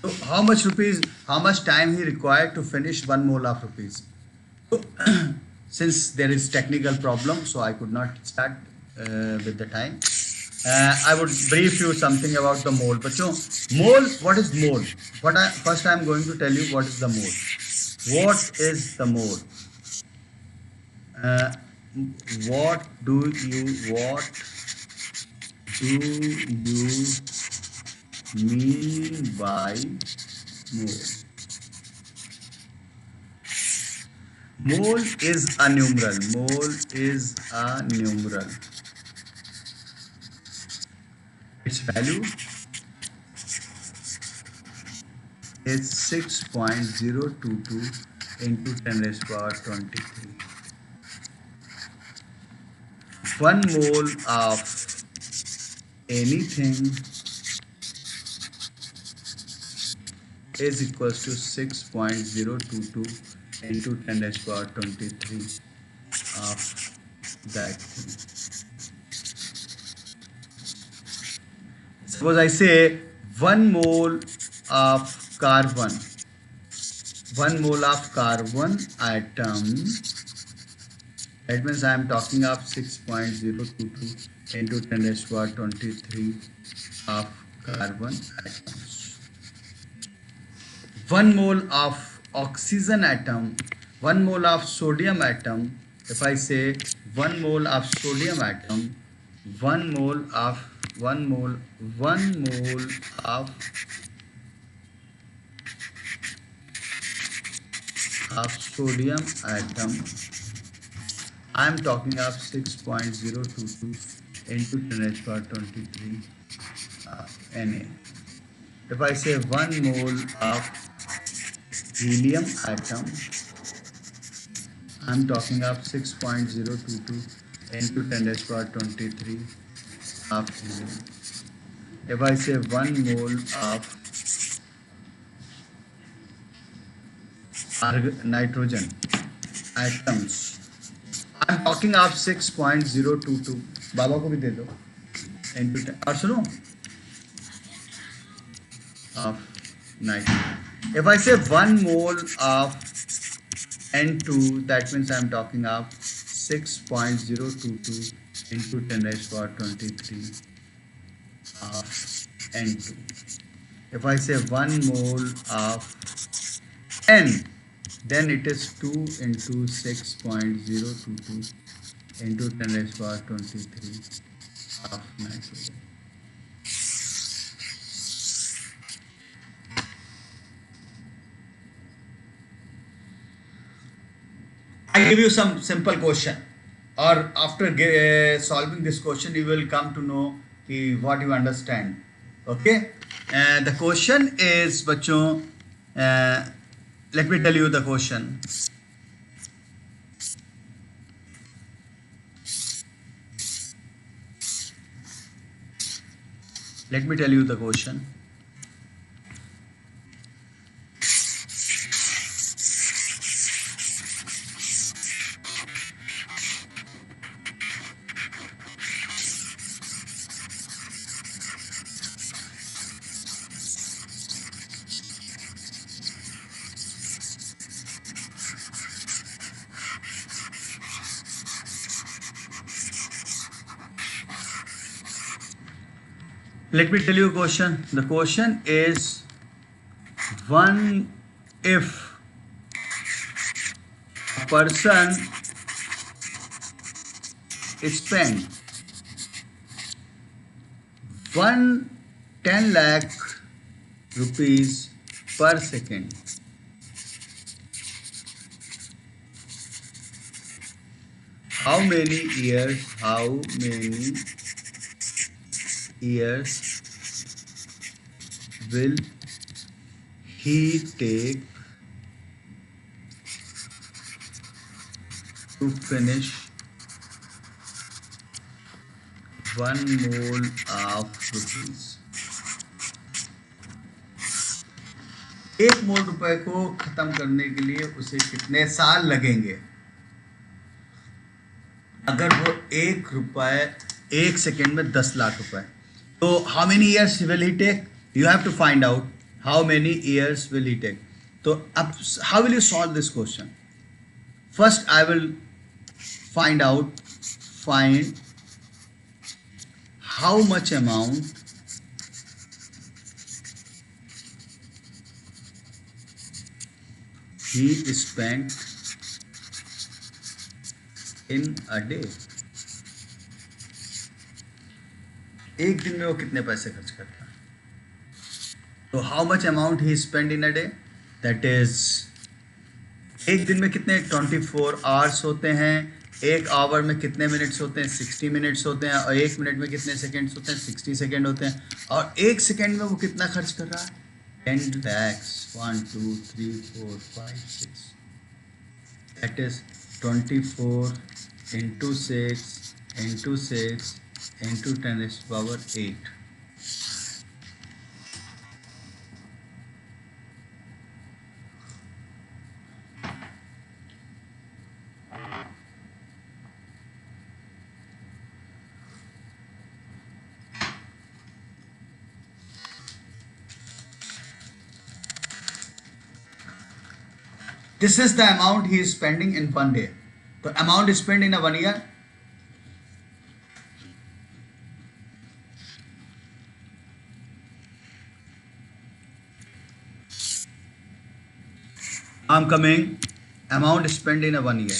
So how much time he required to finish 1 mole of rupees? So, since there is technical problem, so I could not start with the time. I would brief you something about the mole. बच्चों, mole, what is mole? First I am going to tell you what is the mole. What is the mole? Uh, what do you mean by mole? Mole is a numeral. Mole is a numeral. Its value is 6.022 into 10 raised to power 23. 1 mole of anything is equals to 6.022 into 10 raised to power 23 of that thing. Suppose I say 1 mole of carbon, 1 mole of carbon atom, that means I am talking of 6.022 into 10 raised to power 23 of carbon atoms. 1 mole of oxygen atom, 1 mole of sodium atom. If I say 1 mole of sodium atom, 1 mole of sodium atom, I am talking of 6.022 into 10 raised to power 23 Na. If I say 1 mole of helium atom, I am talking of 6.022 into 10 raised to power 23 of helium. If I say 1 mole of nitrogen atoms, I am talking of 6.022. बाबा को भी दे दो into 10. और सुनो, of nitrogen. If I say 1 mole of N2, that means I am talking of 6.022 into 10 raised to power 23 of N2. If I say 1 mole of N, then it is 2 into 6.022 into 10 raised to power 23 of nitrogen. I give you some simple question, or after solving this question you will come to know what you understand. Okay, the question is, बच्चों, let me tell you the question. Let me tell you the question. Let me tell you a question. The question is, if a person spend 10 lakh rupees per second, how many years will he take to finish 1 mole of rupees? 1 मोल रुपए को खत्म करने के लिए उसे कितने साल लगेंगे? अगर वो 1 रुपए 1 सेकेंड में 10 लाख रुपए, तो how many years will he take? You have to find out. How many years will he take? तो अब how will you solve this question? First I will find how much amount he spent in a day. एक दिन में वो कितने पैसे खर्च करता है. तो how much amount he spend in a day, that is एक दिन में कितने 24 आवर्स होते हैं. एक आवर में कितने मिनट्स होते हैं? 60 मिनट्स होते हैं. और एक मिनट में कितने सेकेंड्स होते हैं? 60 सेकेंड होते हैं. और एक सेकेंड में वो कितना खर्च कर रहा है? 10 lakhs. 1 2 3 4 5 6. That is 24 into 6 into 6 into 10 raised to power 8. This is the amount he is spending in 1 day. The amount spent in a 1 year. I'm coming. Amount spent in a 1 year.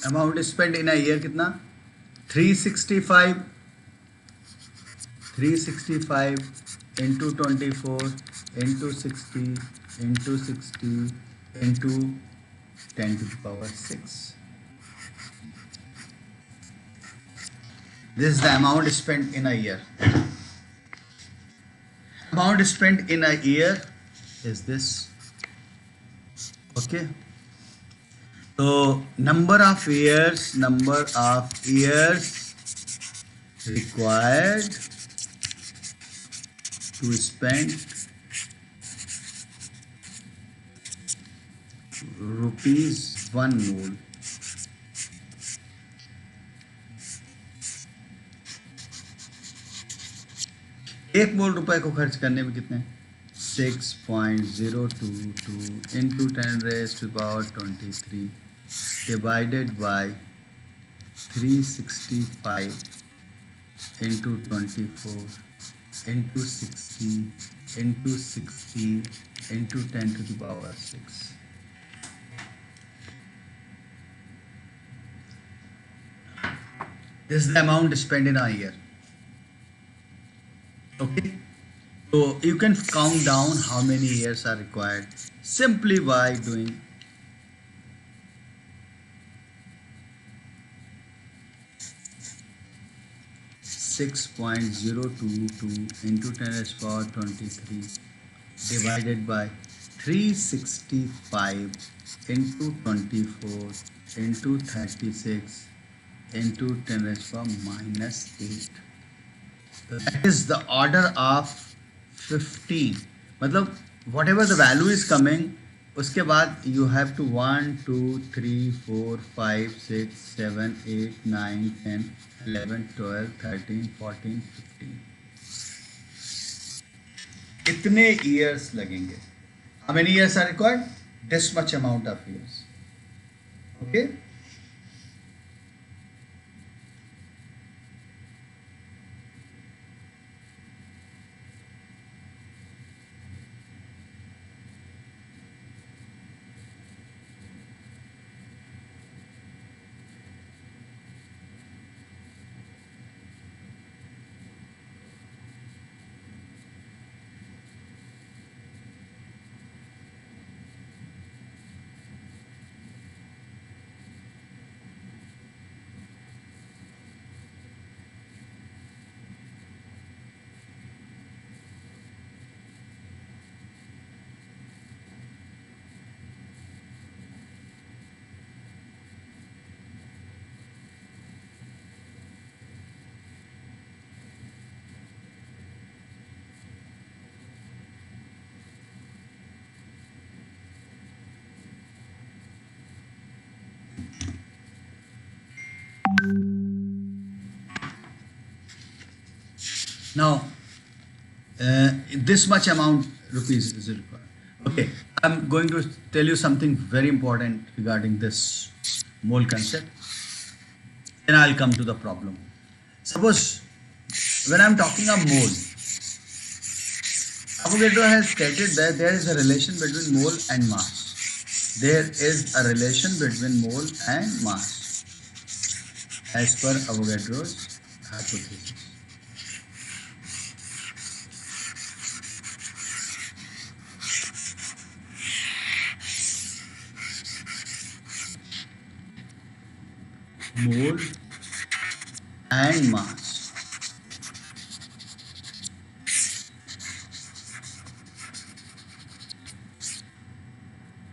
Amount spend in a year कितना? 365 into 24 into 60 into 60 into 10 to the power 6. This is the amount spent in a year. Amount spent in a year is this. Okay. So number of years required to spend rupees 1 mole. एक मोल रुपए को खर्च करने में कितने? 6.022 into 10 raised to the power 23 divided by 365 into 24 into 60 into 60 into 10 to the power 6. This is the amount spent in a year. Okay. So you can count down how many years are required simply by doing (6.022) into 10 raised to the power 23 divided by 365 into 24 into 36 into 10 raised to the power -8. That is the order of 15. मतलब whatever the value is coming, उसके बाद you have to 1 2 3 4 5 6 7 8 9 10 11 12 13 14 15. इतने years लगेंगे. How many years are required? This much amount of years. Okay. Now, this much amount rupees is required. Okay, I'm going to tell you something very important regarding this mole concept. Then I'll come to the problem. Suppose when I'm talking of mole, Avogadro has stated that there is a relation between mole and mass. There is a relation between mole and mass as per Avogadro's hypothesis. Mole and mass.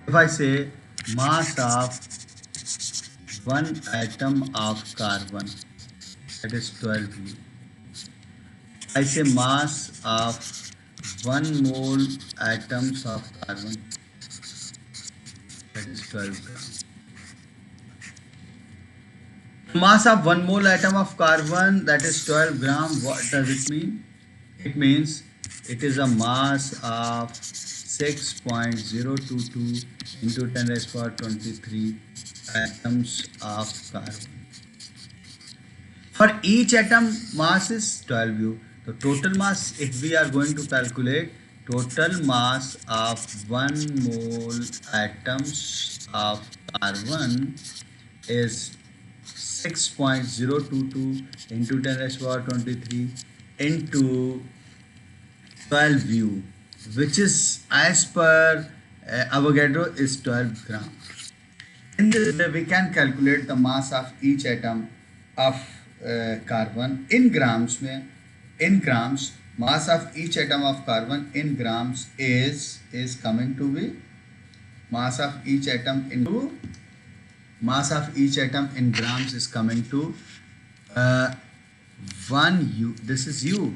If I say mass of one atom of carbon, that is 12 U. I say mass of 1 mole atoms of carbon, that is 12 grams. Mass of 1 mole atom of carbon, that is 12 gram. What does it mean? It means it is a mass of 6.022 into 10 raised to power 23 atoms of carbon. For each atom mass is 12U. The total mass, if we are going to calculate total mass of 1 mole atoms of carbon is 6.022 into 10 raised to power 23 into 12U, which is as per Avogadro is 12 gram. In this way, we can calculate the mass of each atom of carbon in grams. In grams, mass of each atom of carbon in grams is coming to be mass of each atom into mass of each atom in grams is coming to 1 U. This is U.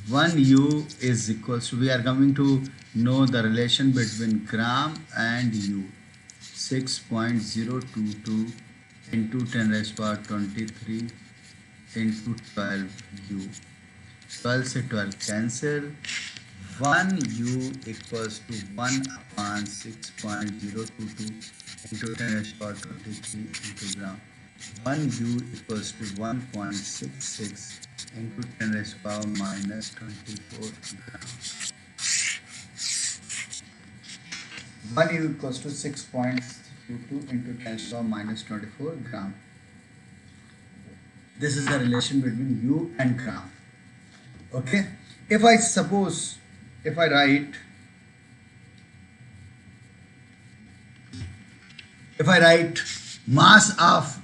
1 U is equals to, we are going to know the relation between gram and U. 6.022 into 10 raised to power 23 into 12 U. 12 से 12 cancel. 1 U equals to 1 upon 6.022 into 10 raised to power 23 into gram. 1 U equals to 1.66 into 10 raised to power minus 24 grams. 1 U equals to 6.22 into 10 raised to power minus 24 gram. This is the relation between U and gram. Okay. If I suppose, if I write mass of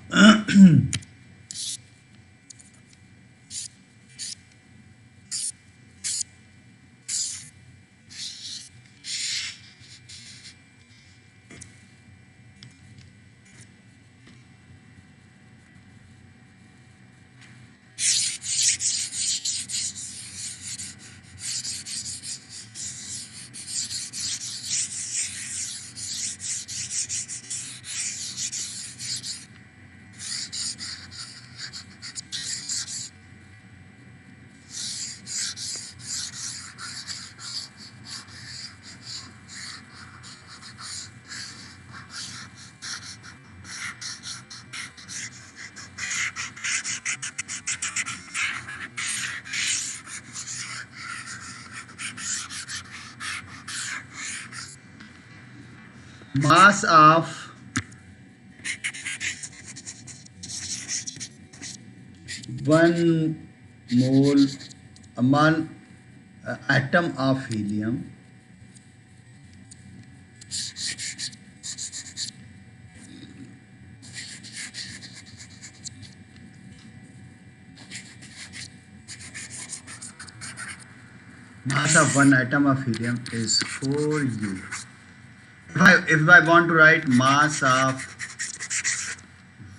mass of one mole atom of helium mass of one atom of helium is 4U. If I want to write mass of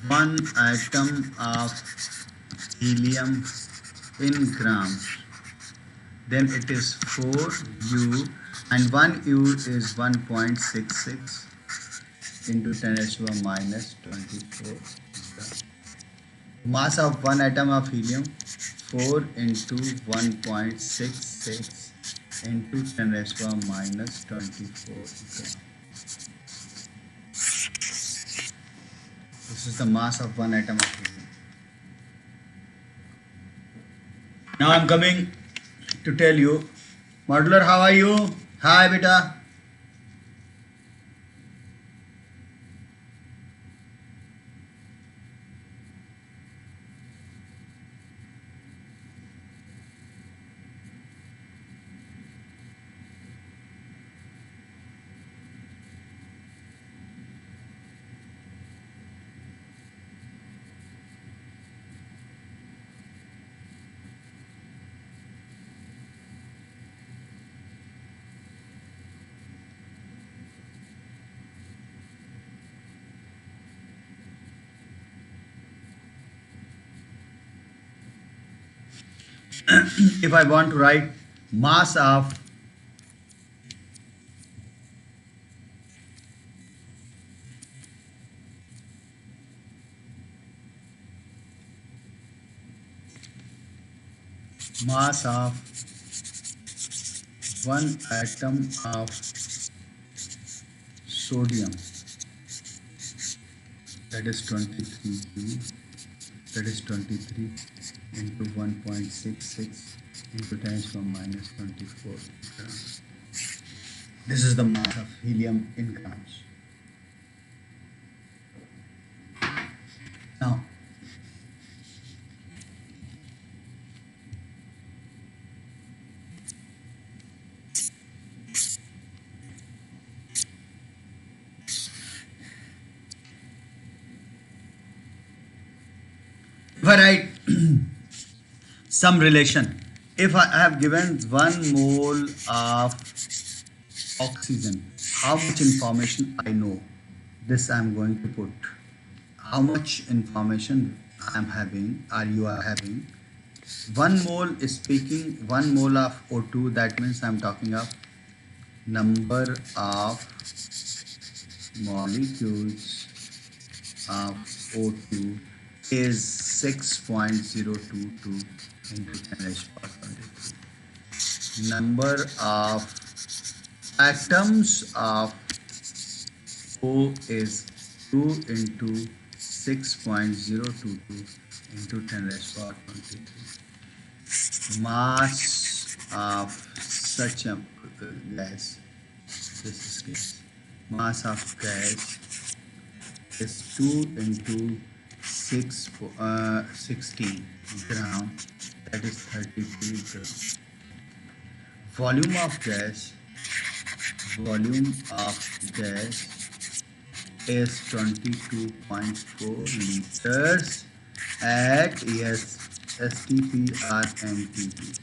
one atom of helium in grams, then it is 4U, and 1U is 1.66 into 10 raised to the minus 24. Mass of one atom of helium 4 into 1.66 into 10 raised to power minus 24 gram. This is the mass of one atom of helium. Now I'm coming to tell you, modeler, how are you? Hi, beta. If I want to write mass of one atom of sodium, that is 23 Q, that is 23 into 1.66 into 10 to the minus 24 grams. This is the mass of helium in grams. Now, if I write some relation, if I have given 1 mole of oxygen, how much information I know? This I am going to put. How much information I am having, or you are having? 1 mole is speaking 1 mole of O2, that means I am talking of number of molecules of O2 is 6.022 into 10 raised to power 23. Number of atoms of O is 2 into 6.022 into 10 raised to power 23. Mass of such a gas, this is gas. Mass of gas is 2 into 16 gram, that is 32 gram. Volume of gas is 22.4 liters at STP or NTP.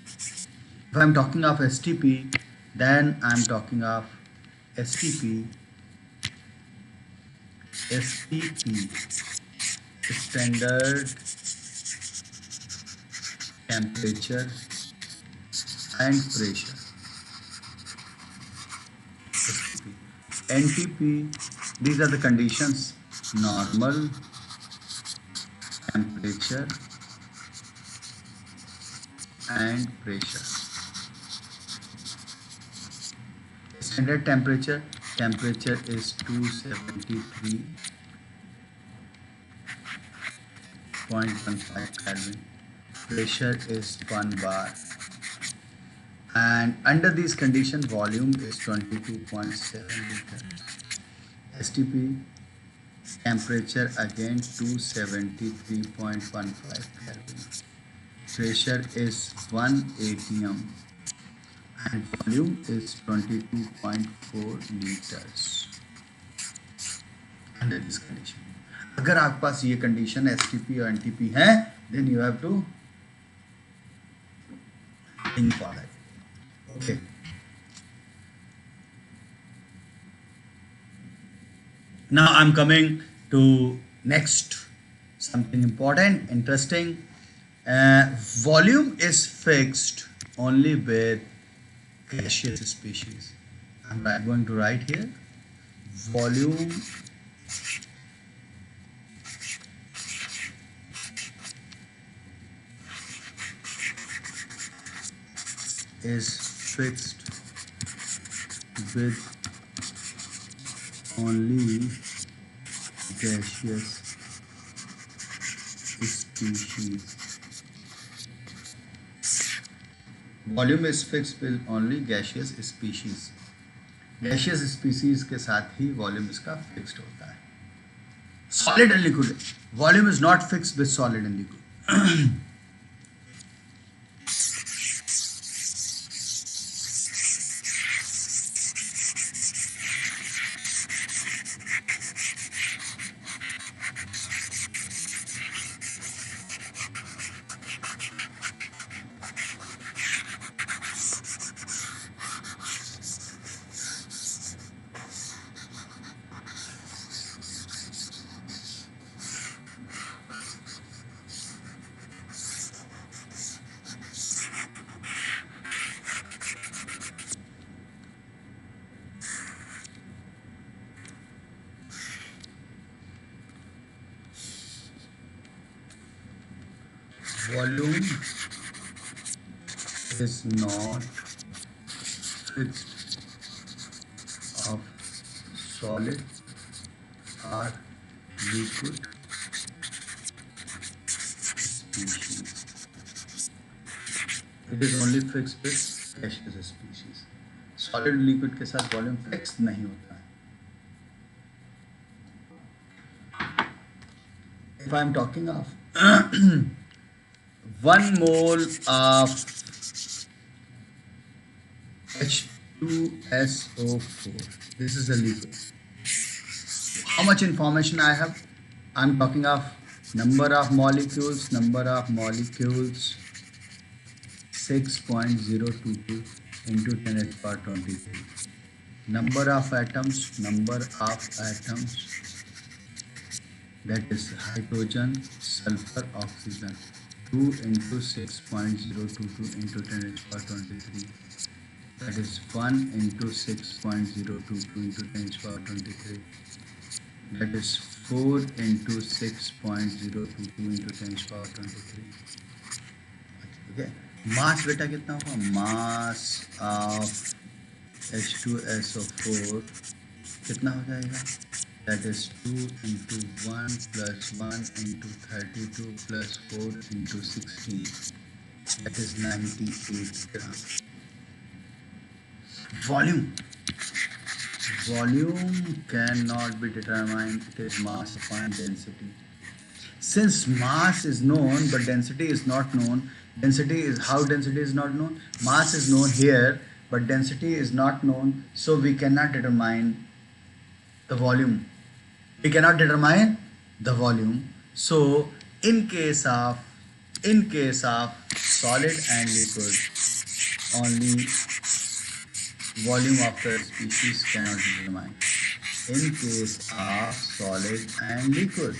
If I am talking of STP, then I am talking of STP, standard temperature and pressure. STP. NTP, these are the conditions: normal temperature and pressure. Standard temperature is 273.15 Kelvin. Pressure is 1 bar. And under these conditions, volume is 22.7 liter. STP temperature again 273.15 Kelvin. Pressure is 1 atm and volume is 22.4 liters. Under this condition, अगर आपके पास ये condition STP और NTP है, then you have to think for it. Okay. Now I'm coming to next, something important, interesting. Volume is fixed only with gaseous species. I'm going to write here, volume is fixed with only gaseous species. Volume is fixed with only gaseous species. Gaseous species के साथ ही volume इसका fixed होता है. Solid and liquid, volume is not fixed with solid and liquid. Volume is not fixed of solid or liquid species. It is only fixed with gaseous species. Solid liquid के साथ volume fix नहीं होता है. If I am talking of 1 mole of H2SO4. This is a liquid. How much information I have? I'm talking of number of molecules 6.022 into 10 to the power 23. Number of atoms, that is hydrogen, sulfur, oxygen. 2 into 6.022 into 10 to the power 23. That is 1 into 6.022 into 10 to the power 23. That is 4 into 6.022 into 10 to the power 23. Okay. Mass beta कितना होगा? Mass of H2SO4 कितना हो जाएगा? That is 2 into 1 plus 1 into 32 plus 4 into 16. That is 98 grams. Volume cannot be determined. It is mass upon density. Since mass is known but density is not known, how density is not known? Mass is known here but density is not known, so we cannot determine the volume. So in case of solid and liquid, only volume of the species cannot be determined. In case of solid and liquid,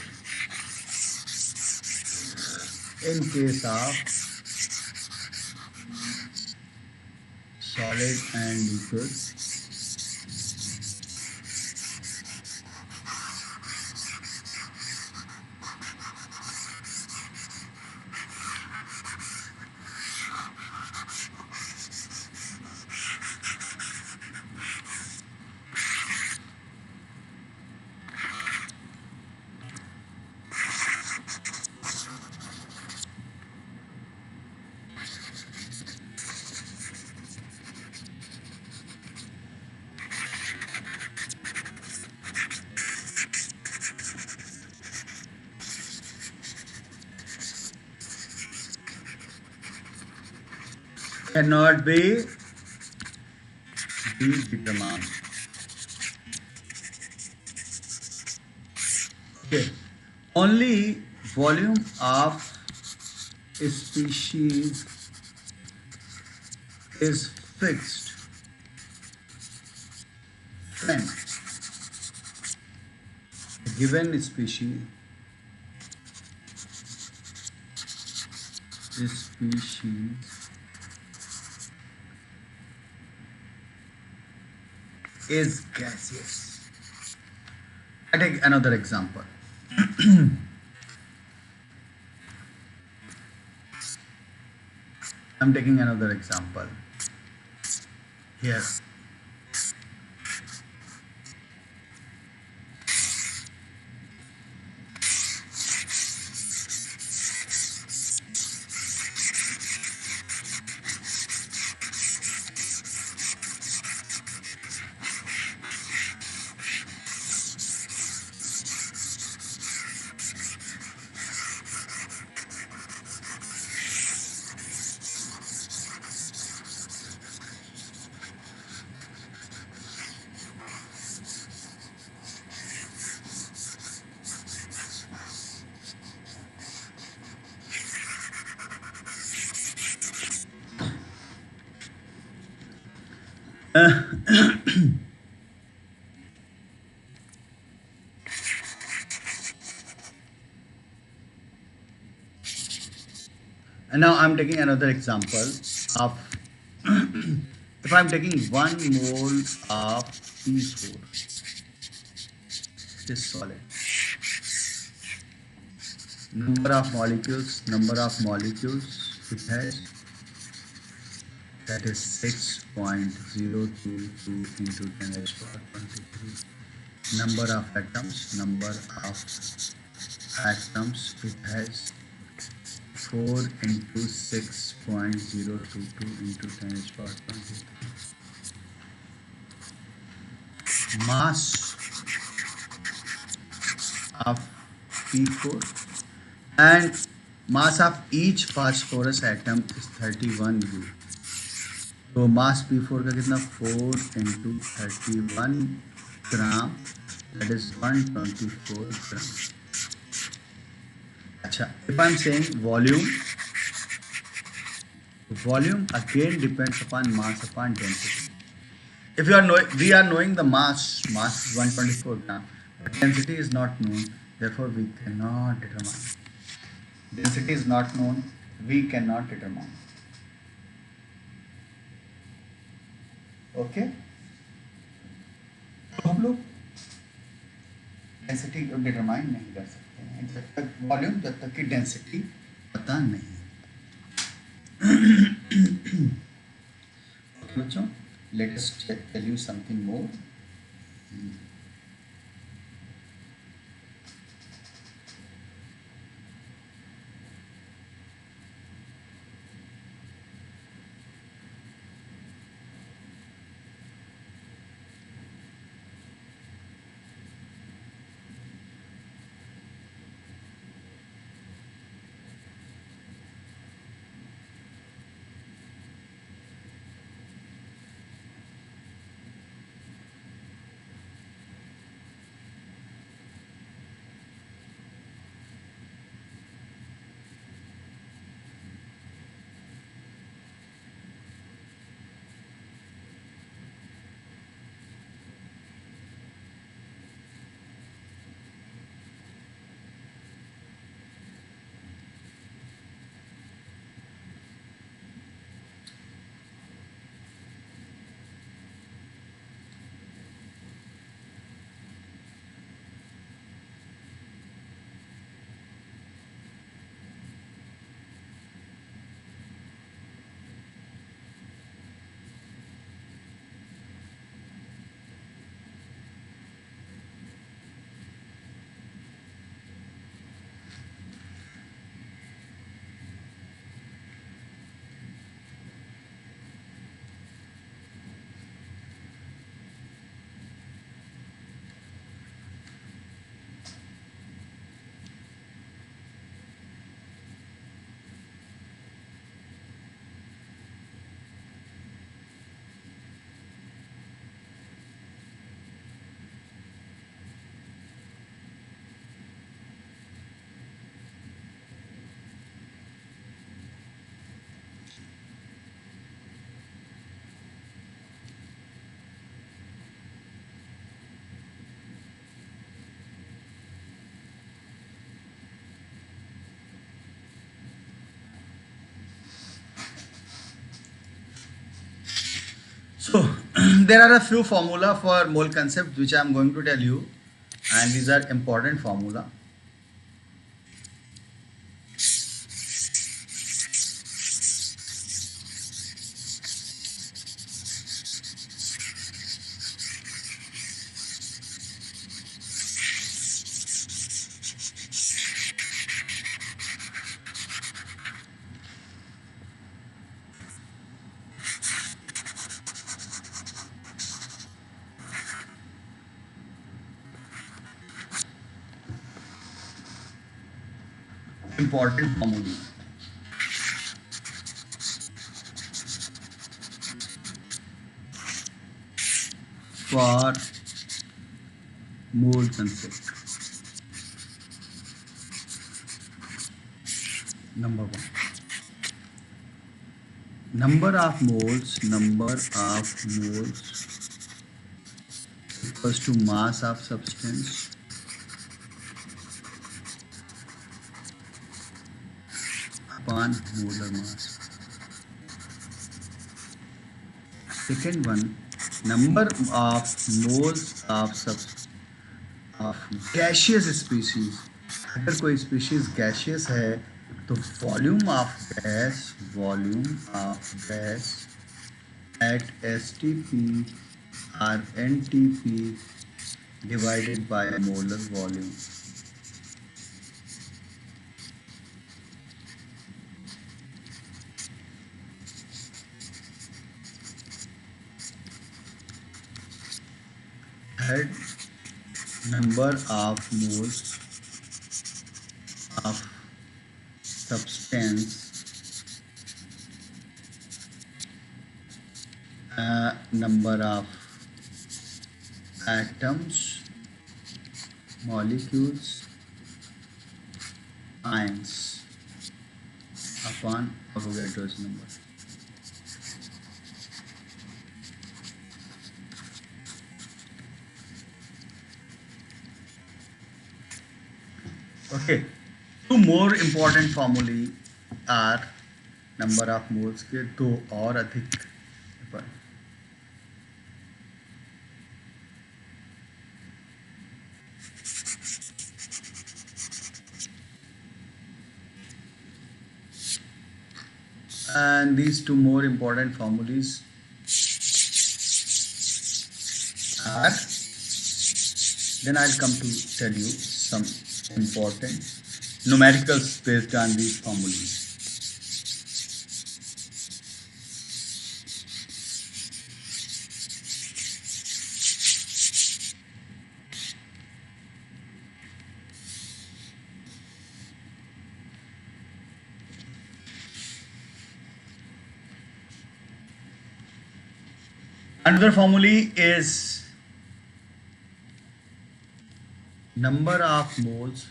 cannot be determined. Okay. Only volume of species is fixed when given species is gaseous. I take another example. I'm taking another example. Yes. And now I'm taking another example of if I'm taking 1 mole of P4, it is solid. Number of molecules it has, that is 6.022 into 10 raised to power 23. Number of atoms it has 4 into 6.022 into 10 raised to power 23. Mass of P4 and mass of each phosphorus atom is 31 U. तो मास P4 का कितना 4 into 31 gram, that is 124 ग्राम. अच्छा, if I'm saying volume again depends upon mass upon density. If we are knowing the mass is 124 gram, but density is not known, therefore we cannot determine. Density is not known, we cannot determine. Okay? तो हम लोग density को determine नहीं कर सकते हैं जब तक वॉल्यूम, जब तक कि डेंसिटी पता नहीं. बच्चों, let us tell you something more. So there are a few formula for mole concept which I am going to tell you, and these are important formula. important formula for mole concept. Number one, number of moles equals to mass of substance upon molar mass. Second one, number of moles of gaseous species. अगर कोई species gaseous है तो volume of gas at STP or NTP divided by molar volume. Third, number of moles of substance number of atoms, molecules, ions upon Avogadro's number. Okay, two more important formulae are number of moles के दो और अधिक and these two more important formulas are, then I'll come to tell you some important numericals based on these formulas. Another formula is number of moles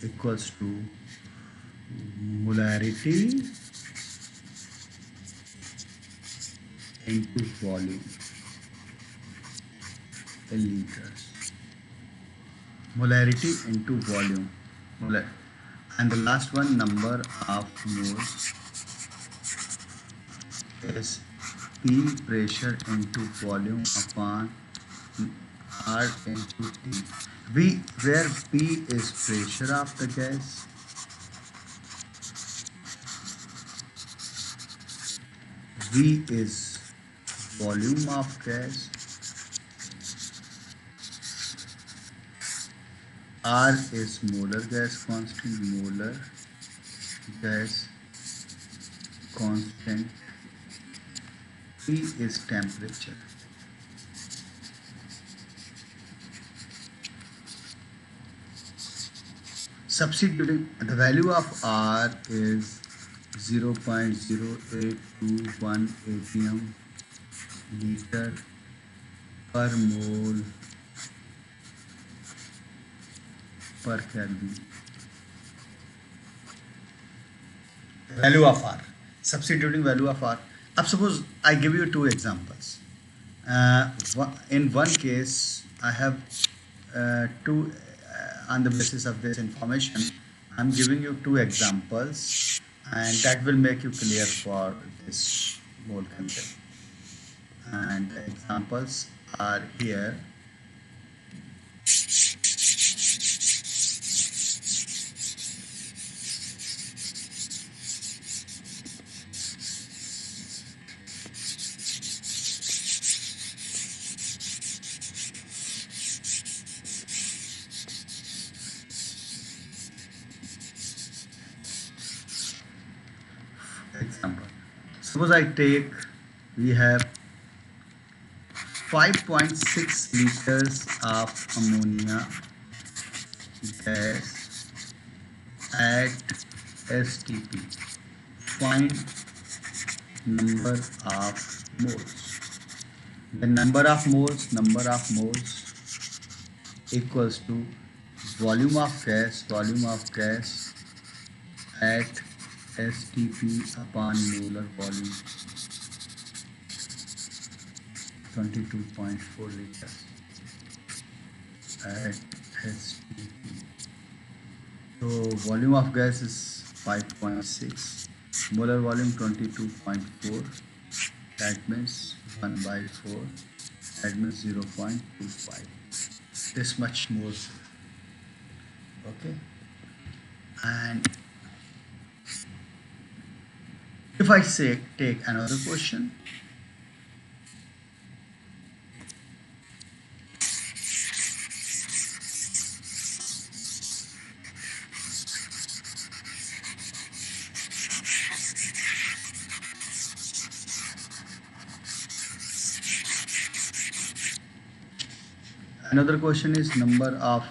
equals to molarity into volume in liters. Molarity into volume. And the last one, number of moles is P pressure into volume upon R into T. Where P is pressure of the gas, V is volume of gas, R is molar gas constant, T is temperature. Substituting, the value of R is 0.0821 atm liter per mole per Kelvin. Value of R. Substituting value of R. Now suppose I give you two examples. In one case, I have two. On the basis of this information, I'm giving you two examples, and that will make you clear for this mole concept. And the examples are here. Example. Suppose we have 5.6 liters of ammonia gas at STP. Find number of moles. The number of moles equals to volume of gas at STP upon molar volume 22.4 liters at STP. So volume of gas is 5.6, molar volume 22.4, that means 1 by 4, that means 0.25. This much more. Okay, and if I say take another question, another question is number of,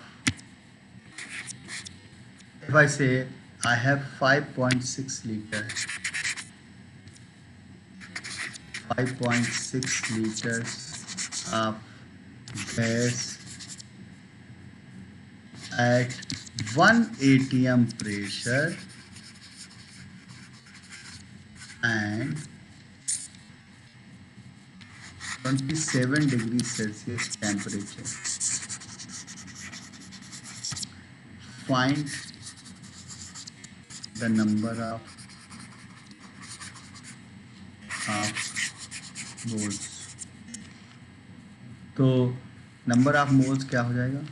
if I say I have 5.6 liters of gas at 1 atm pressure and 27 degrees Celsius temperature. Find the number of moles. तो number of moles क्या हो जाएगा?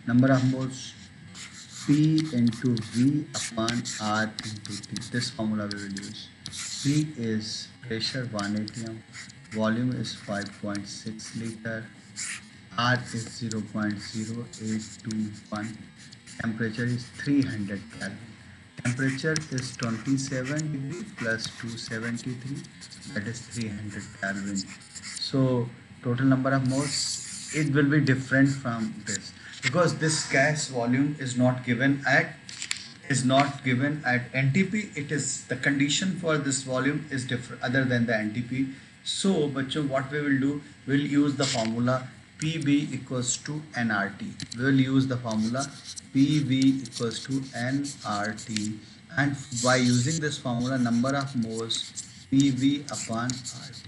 Number of moles P into V upon R into T. This formula we will use. P is pressure 1 atm, volume is 5.6 liter, R is 0.0821, temperature is 300 Kelvin. Temperature is 27 degree plus 273, that is 300 Kelvin. So total number of moles, it will be different from this because this gas volume is not given at NTP. It is the condition for this volume is different other than the NTP. So bachcho, what we will do, we will use the formula PV equals to nRT. We will use the formula PV equals to nRT, and by using this formula, number of moles PV upon RT.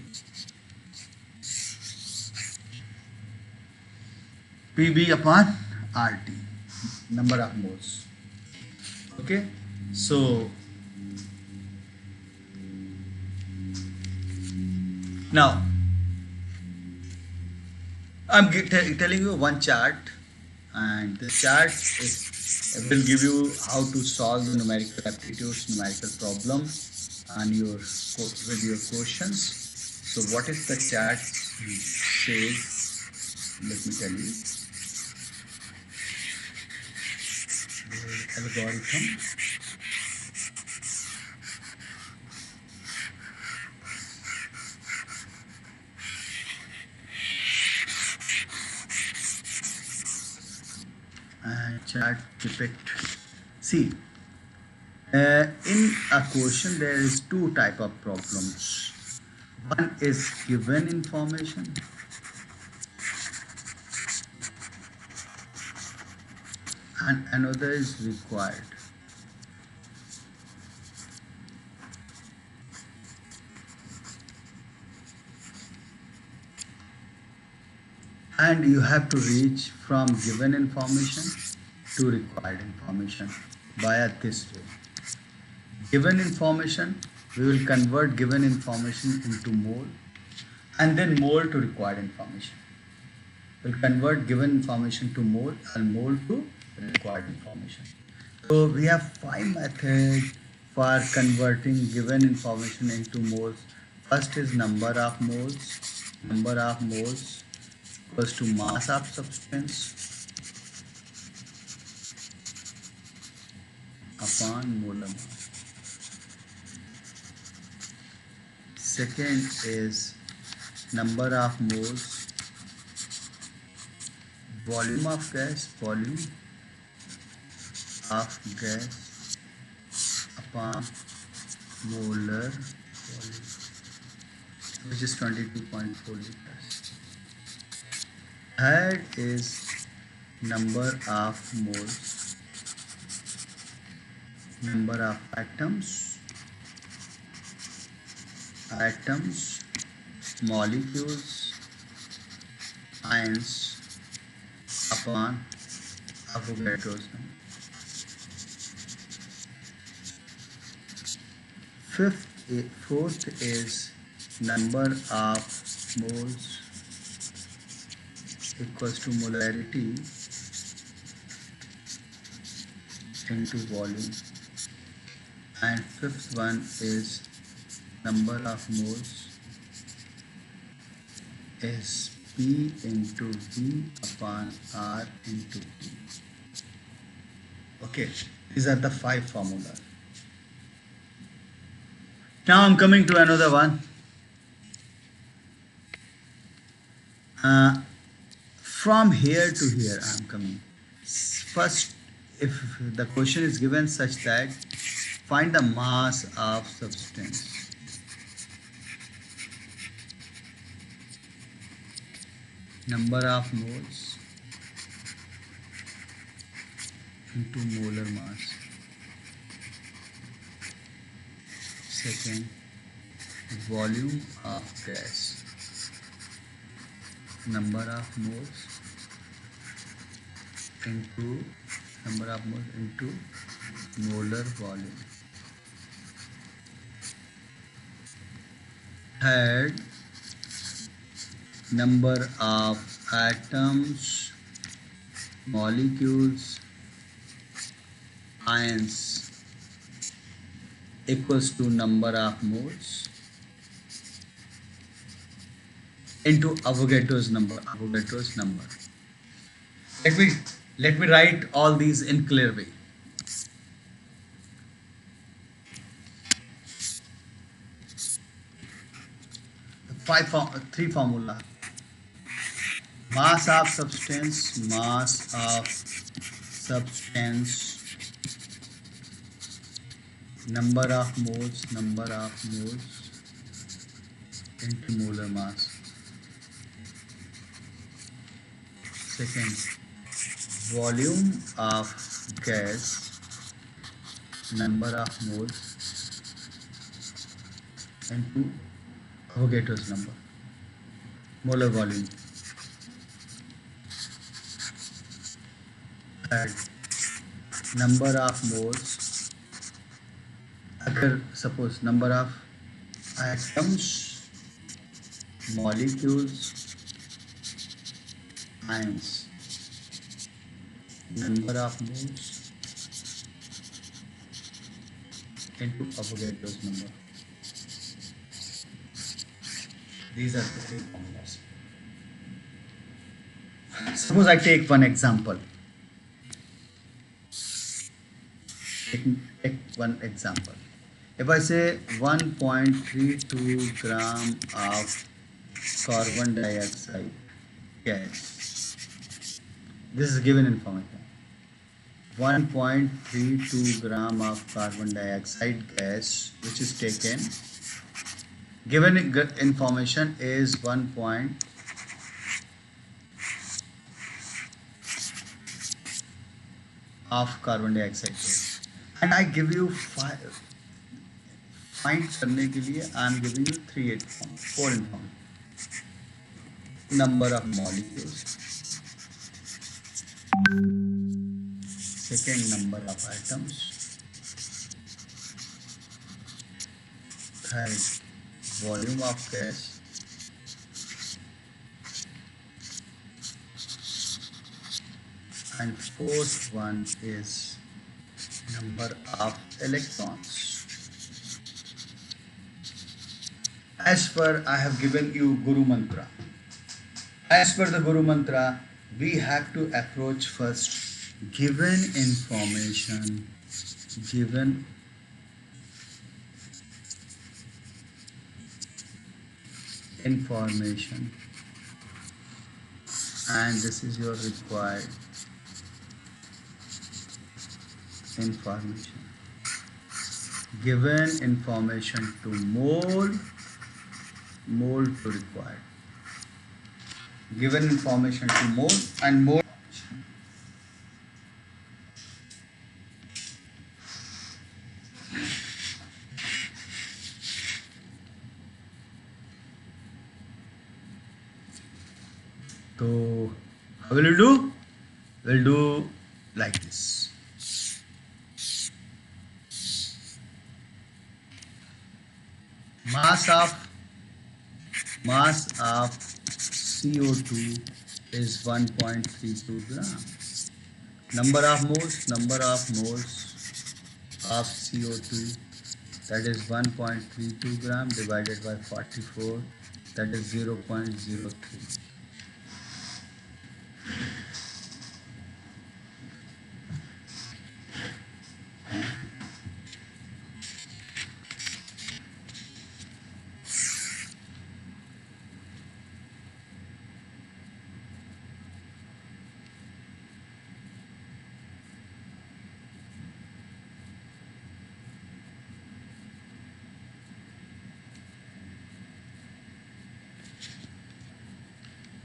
PV upon RT, number of moles. Okay, so now I'm telling you one chart, and the chart will give you how to solve the numerical aptitudes, numerical problem, and with your questions. So what is the chart says? Let me tell you. The algorithm. Chart depict. See, in a question there is two type of problems. One is given information and another is required. And you have to reach from given information to required information via this way. Given information, we will convert given information into mole, and then mole to required information. We'll convert given information to mole and mole to required information. So we have 5 methods for converting given information into moles. First is number of moles. Number of moles equals to mass of substance upon molar mass. Second is number of moles, volume of gas, volume of gas upon molar volume, which is 22.4 liters. Third is number of moles, number of atoms, molecules, ions upon Avogadro's number. Fourth is number of moles equals to molarity into volume, and fifth one is number of moles is P into V upon R into P. Okay, these are the 5 formulas. Now I'm coming to another one. From here to here I'm coming. First, if the question is given such that find the mass of substance, number of moles into molar mass. Second, volume of gas, number of moles into molar volume. Third, number of atoms, molecules, ions equals to number of moles into Avogadro's number. Let me write all these in clear way. Three formula: mass of substance, number of moles into molar mass. Second, volume of gas, number of moles into Avogadro's number, molar volume. Third, number of moles, suppose number of atoms, molecules, ions, number of moles into Avogadro's number. These are the 3 formulas. Suppose I take one example. Take one example. If I say 1.32 gram of carbon dioxide gas, this is given information. 1.32 gram of carbon dioxide gas which is taken. Given information is 1 of carbon dioxide gas, and I give you 5. Find करने के लिए I am giving you 4 information. Number of molecules, second number of atoms, third volume of gas, and fourth one is number of electrons. As per I have given you Guru Mantra. As per the Guru Mantra, we have to approach first given information, information, and this is your required information. Given information to mole to required. Given information to mole and mole. So how will you do? We'll do like this. Mass of CO2 is 1.32 grams. Number of moles of CO2, that is 1.32 gram divided by 44, that is 0.03.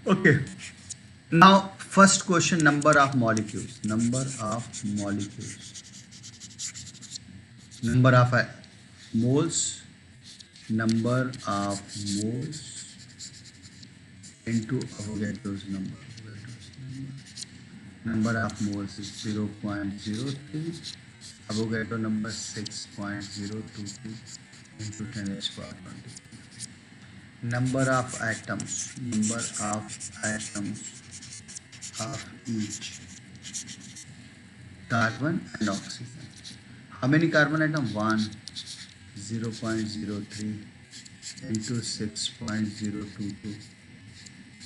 Okay. Now, first question, number of molecules. Number of molecules. Number of moles. Number of moles into Avogadro's number. Number of moles is 0.03. Avogadro number 6.022 into 10 raised to power 20. Number of atoms of each carbon and oxygen. How many carbon atom? 1. 0.03 into 6.022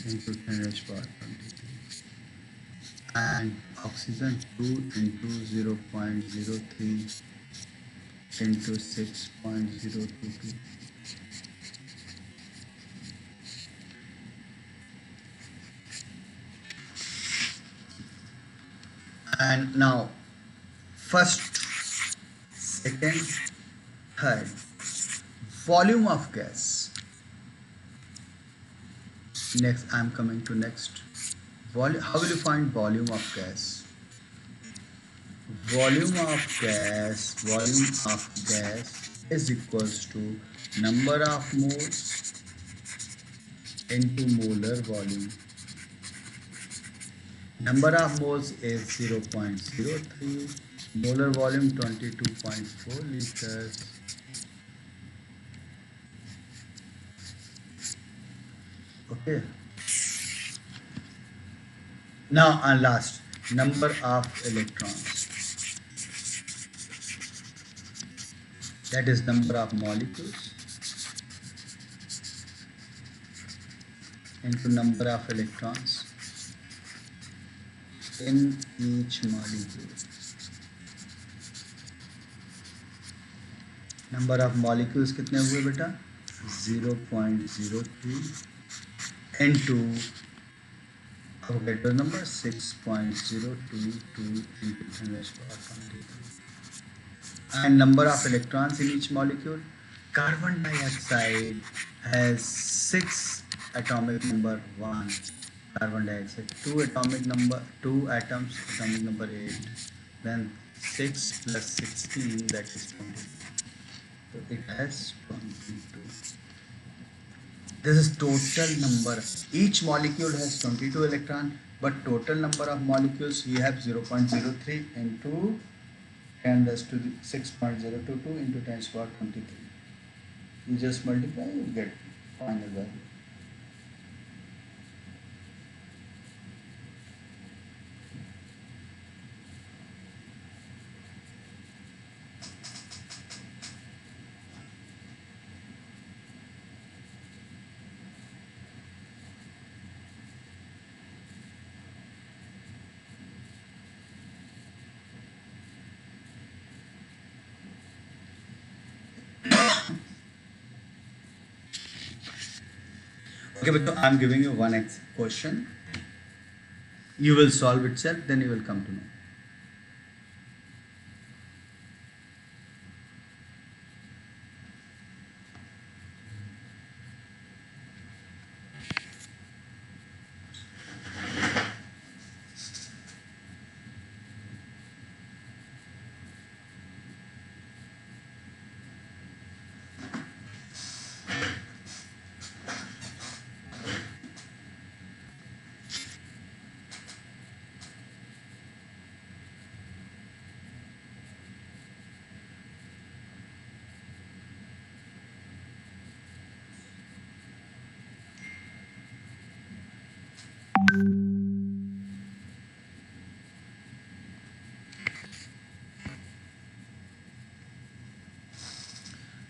into 10 raised to power 23. And oxygen 2 into 0.03 into 6.022. And now, first, second, third, volume of gas. Next, I am coming to next. How will you find volume of gas? Volume of gas is equals to number of moles into molar volume. Number of moles is 0.03, molar volume 22.4 liters. Okay. Now, and last, number of electrons. That is number of molecules into number of electrons in each molecule. Number of molecules कितने हुए बेटा? 0.03 into Avogadro number 6.022 into 10 raised to power 23. And number of electrons in each molecule. Carbon dioxide has 6 atomic number 1. Carbon dioxide 2 atomic number 2 atoms, atomic number 8. Then 6 plus 16, that is 22. So it has 22. This is total number. Each molecule has 22 electrons, but total number of molecules we have 0.03 into 10 raised to the 6.022 into 10 to the power 23. You just multiply, you get final value. Okay, but I'm giving you one question. You will solve itself, then you will come to know.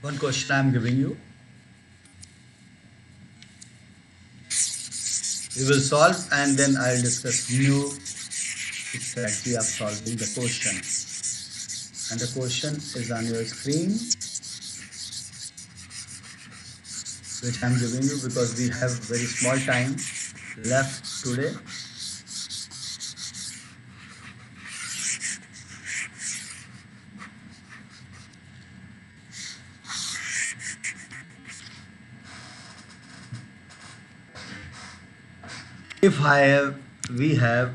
One question I'm giving you. We will solve and then I'll discuss new strategy of solving the question. And the question is on your screen, which I'm giving you because we have very small time left today. If we have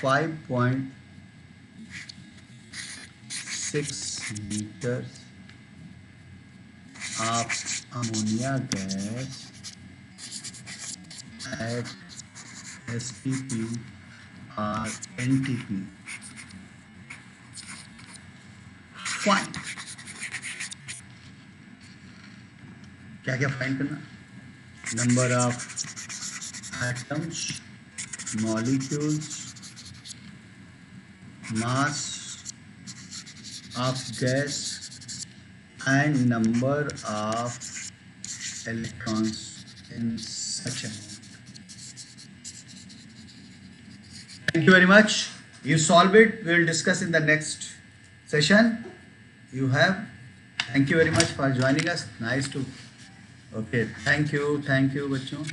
$5.6 liters of ammonia gas at STP or NTP. Find. क्या क्या find करना? Number of atoms, molecules, mass of gas and number of electrons in such amount. Thank you very much. You solve it. We will discuss in the next session. You have. Thank you very much for joining us. Nice to. Okay. Thank you. Thank you, बच्चों.